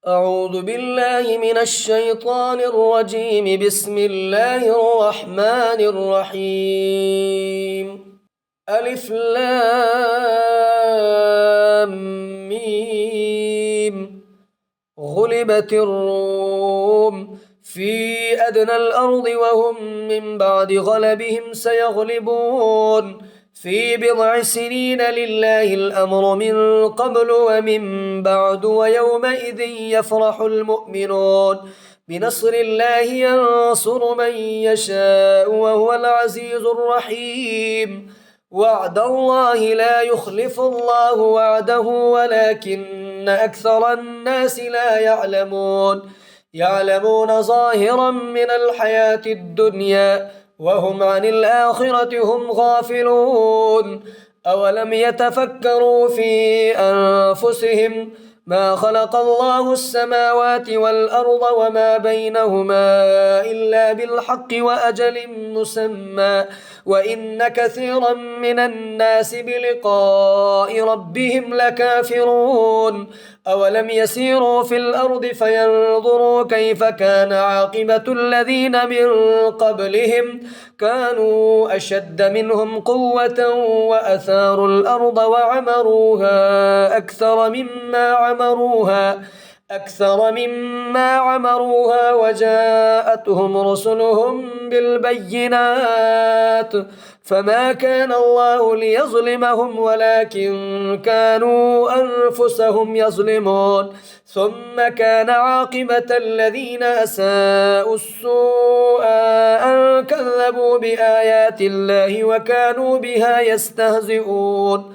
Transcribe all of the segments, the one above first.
أعوذ بالله من الشيطان الرجيم. بسم الله الرحمن الرحيم. ألف لام ميم. غلبت الروم في أدنى الأرض وهم من بعد غلبهم سيغلبون في بضع سنين. لله الأمر من قبل ومن بعد ويومئذ يفرح المؤمنون بنصر الله ينصر من يشاء وهو العزيز الرحيم. وعد الله لا يخلف الله وعده ولكن أكثر الناس لا يعلمون ظاهرا من الحياة الدنيا وهم عن الآخرة هم غافلون. أولم يتفكروا في أنفسهم ما خلق الله السماوات والأرض وما بينهما إلا بالحق وأجل مسمى وإن كثيرا من الناس بلقاء ربهم لكافرون. أولم يسيروا في الأرض فينظروا كيف كان عاقبة الذين من قبلهم كانوا أشد منهم قوة وأثاروا الأرض أكثر مما عمروها وجاءتهم رسلهم بالبينات فما كان الله ليظلمهم ولكن كانوا أنفسهم يظلمون. ثم كان عاقبة الذين أساءوا السوء أن كذبوا بآيات الله وكانوا بها يستهزئون.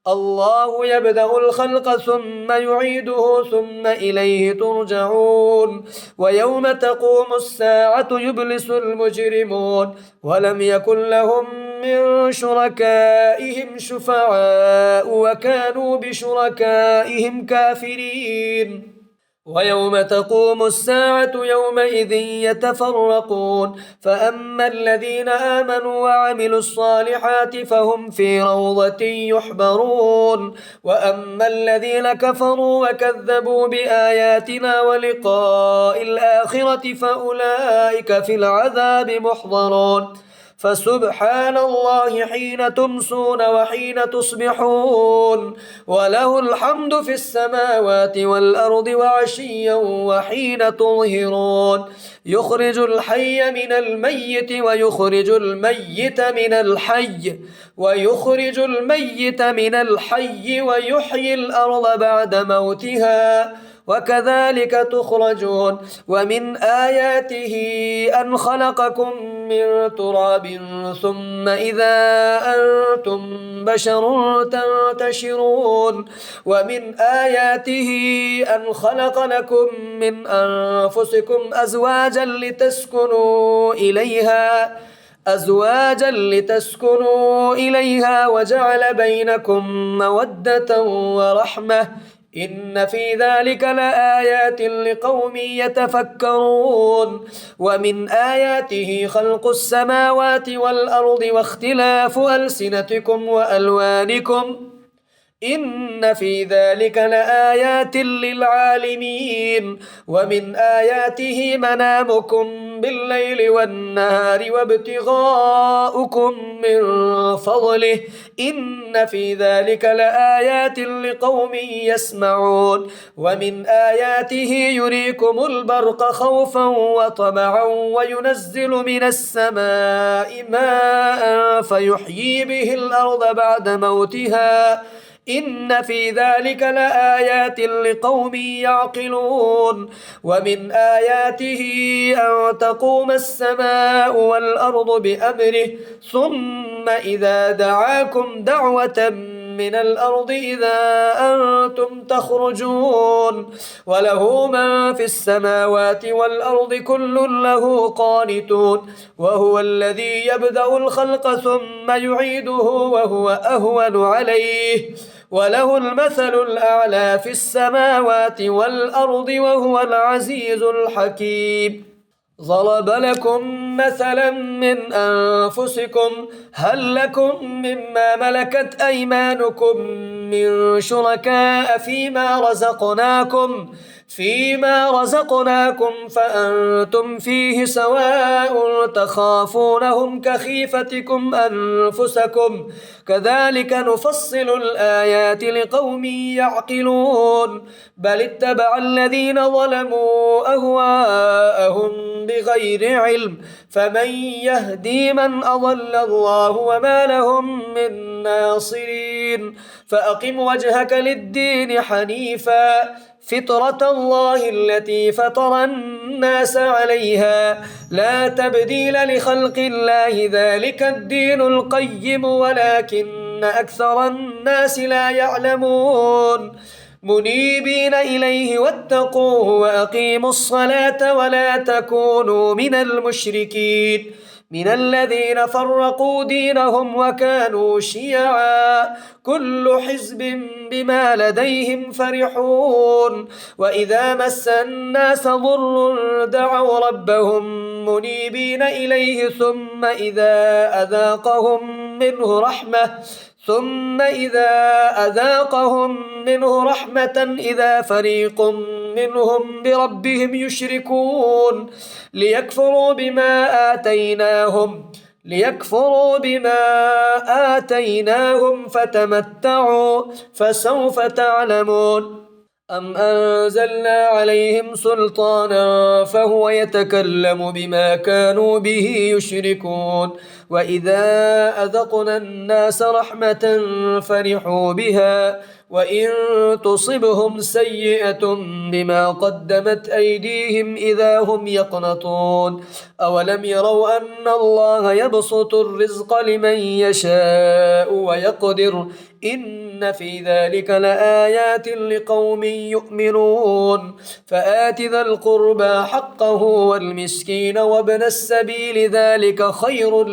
الله يبدأ الخلق ثم يعيده ثم إليه ترجعون. ويوم تقوم الساعة يبلس المجرمون ولم يكن لهم من شركائهم شفعاء وكانوا بشركائهم كافرين. ويوم تقوم الساعة يومئذ يتفرقون فأما الذين آمنوا وعملوا الصالحات فهم في روضة يحبرون وأما الذين كفروا وكذبوا بآياتنا ولقاء الآخرة فأولئك في العذاب محضرون. فسبحان الله حين تمسون وحين تصبحون وله الحمد في السماوات والأرض وعشيا وحين تظهرون. يخرج الحي من الميت ويخرج الميت من الحي ويحيي الأرض بعد موتها وكذلك تخرجون. ومن آياته أن خلقكم من تراب ثم إذا أنتم بشر تنتشرون. ومن آياته أن خلق لكم من أنفسكم أزواجا لتسكنوا إليها وجعل بينكم مودة ورحمة إن في ذلك لآيات لقوم يتفكرون. ومن آياته خلق السماوات والأرض واختلاف ألسنتكم وألوانكم إن في ذلك لآيات للعالمين. ومن آياته منامكم بالليل والنهار وابتغاؤكم من فضله إن في ذلك لآيات لقوم يسمعون. ومن آياته يريكم البرق خوفا وطمعا وينزل من السماء ماء فيحيي به الأرض بعد موتها إن في ذلك لآيات لقوم يعقلون. ومن آياته أن تقوم السماء والأرض بأمره ثم إذا دعاكم دعوة من الأرض إذا أنتم تخرجون. وله من في السماوات والأرض كل له قانتون وهو الذي يبدأ الخلق ثم يعيده وهو أهون عليه وله المثل الأعلى في السماوات والأرض وهو العزيز الحكيم. ضرب لكم مثلا من أنفسكم هل لكم مما ملكت أيمانكم من شركاء فيما رزقناكم فأنتم فيه سواء تخافونهم كخيفتكم أنفسكم كذلك نفصل الآيات لقوم يعقلون بل اتبع الذين ظلموا أهواءهم بغير علم فمن يهدي من أضل الله وما لهم من ناصرين فأقم وجهك للدين حنيفا فطرة الله التي فطر الناس عليها لا تبديل لخلق الله ذلك الدين القيم ولكن أكثر الناس لا يعلمون منيبين إليه واتقوه وأقيموا الصلاة ولا تكونوا من المشركين من الذين فرقوا دينهم وكانوا شيعا كل حزب بما لديهم فرحون وإذا مس الناس ضر دعوا ربهم منيبين إليه ثم إذا أذاقهم منه رحمة إذا فريق منهم بربهم يشركون ليكفروا بما آتيناهم فتمتعوا فسوف تعلمون أم أنزلنا عليهم سلطانا فهو يتكلم بما كانوا به يشركون وإذا أذقنا الناس رحمة فرحوا بها وإن تصبهم سيئة بما قدمت أيديهم إذا هم يقنطون أولم يروا أن الله يبسط الرزق لمن يشاء ويقدر إن في ذلك لآيات لقوم يؤمنون فآت ذا القربى حقه والمسكين وابن السبيل ذلك خير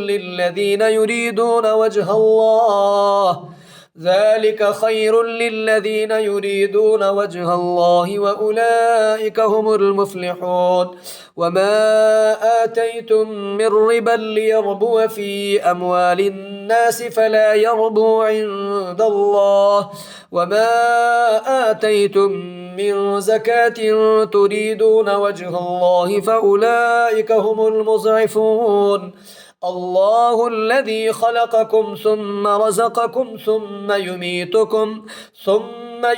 للذين يريدون وجه الله وأولئك هم المفلحون وما آتيتم من ربا ليربو في أموال الناس فلا يربو عند الله وما آتيتم من زكاة تريدون وجه الله فأولئك هم المضعفون الله الذي خلقكم ثم رزقكم ثم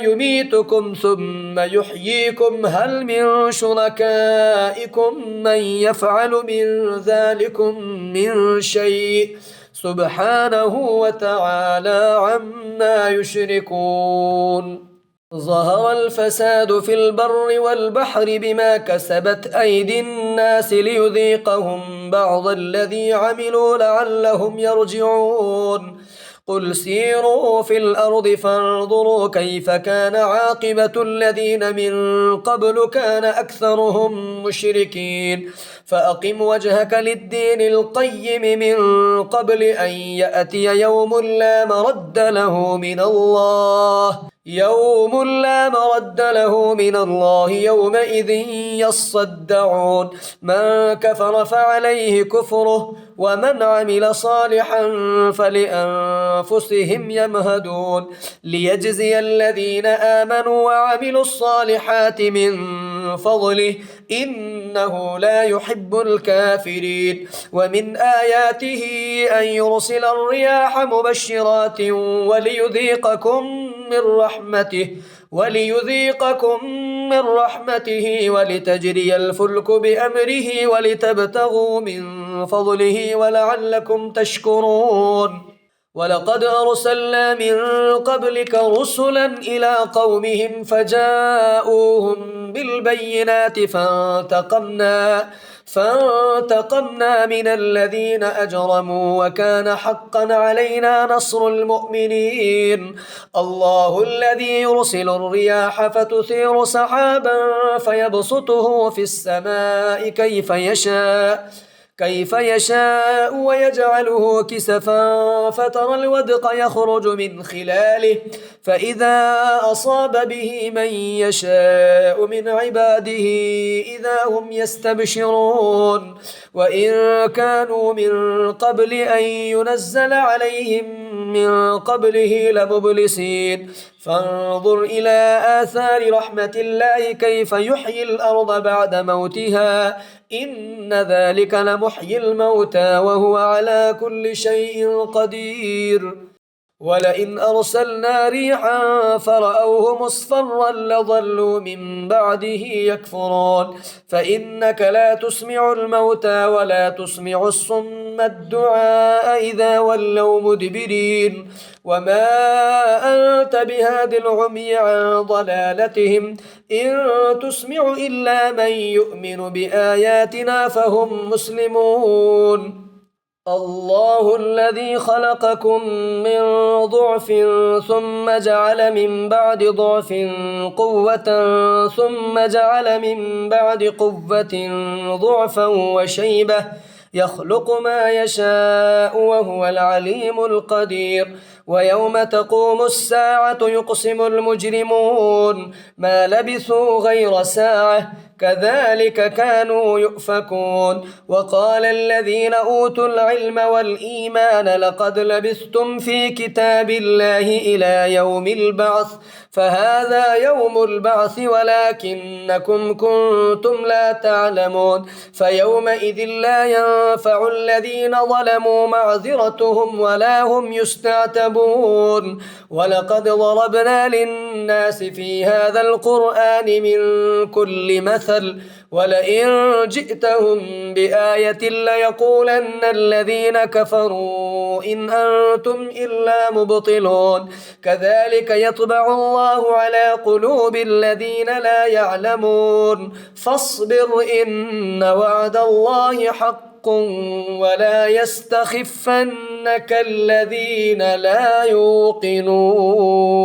يميتكم ثم يحييكم هل من شركائكم من يفعل من ذلكم من شيء سبحانه وتعالى عما يشركون ظهر الفساد في البر والبحر بما كسبت أيدي الناس ليذيقهم بعض الذي عملوا لعلهم يرجعون قل سيروا في الأرض فانظروا كيف كان عاقبة الذين من قبل كان أكثرهم مشركين فأقم وجهك للدين القيم من قبل أن يأتي يوم لا مرد له من الله يومئذ يصدعون من كفر فعليه كفره ومن عمل صالحا فلأنفسهم يمهدون ليجزي الذين آمنوا وعملوا الصالحات من فضله إنه لا يحب الكافرين من آياته أن يرسل الرياح مبشرات وليذيقكم من رحمته ولتجري الفلك بأمره ولتبتغوا من فضله ولعلكم تشكرون ولقد أرسلنا من قبلك رسلا إلى قومهم فجاءوهم بالبينات فانتقمنا من الذين أجرموا وكان حقا علينا نصر المؤمنين الله الذي يرسل الرياح فتثير سحابا فيبسطه في السماء كيف يشاء ويجعله كسفا فترى الودق يخرج من خلاله فإذا أصاب به من يشاء من عباده إذا هم يستبشرون وإن كانوا من قبل أن ينزل عليهم من قبله لمبلسين فانظر إلى آثار رحمة الله كيف يحيي الأرض بعد موتها إن ذلك لمحيي الموتى وهو على كل شيء قدير ولئن أرسلنا ريحا فرأوه مصفرا لظلوا من بعده يكفرون فإنك لا تسمع الموتى ولا تسمع الصم الدعاء إذا ولوا مدبرين وما أنت بهاد العمي عن ضلالتهم إن تسمع إلا من يؤمن بآياتنا فهم مسلمون الله الذي خلقكم من ضعف ثم جعل من بعد ضعف قوة ثم جعل من بعد قوة ضعفا وشيبة يخلق ما يشاء وهو العليم القدير ويوم تقوم الساعة يقسم المجرمون ما لبثوا غير ساعة كذلك كانوا يؤفكون وقال الذين أوتوا العلم والإيمان لقد لبثتم في كتاب الله إلى يوم البعث فهذا يوم البعث ولكنكم كنتم لا تعلمون فيومئذ لا ينفع الذين ظلموا معذرتهم ولا هم يستعتبون ولقد ضربنا للناس في هذا القرآن من كل مثل ولئن جئتهم بآية ليقولن الذين كفروا إن أنتم إلا مبطلون كذلك يطبع الله على قلوب الذين لا يعلمون فاصبر إن وعد الله حق ولا يستخفنك الذين لا يوقنون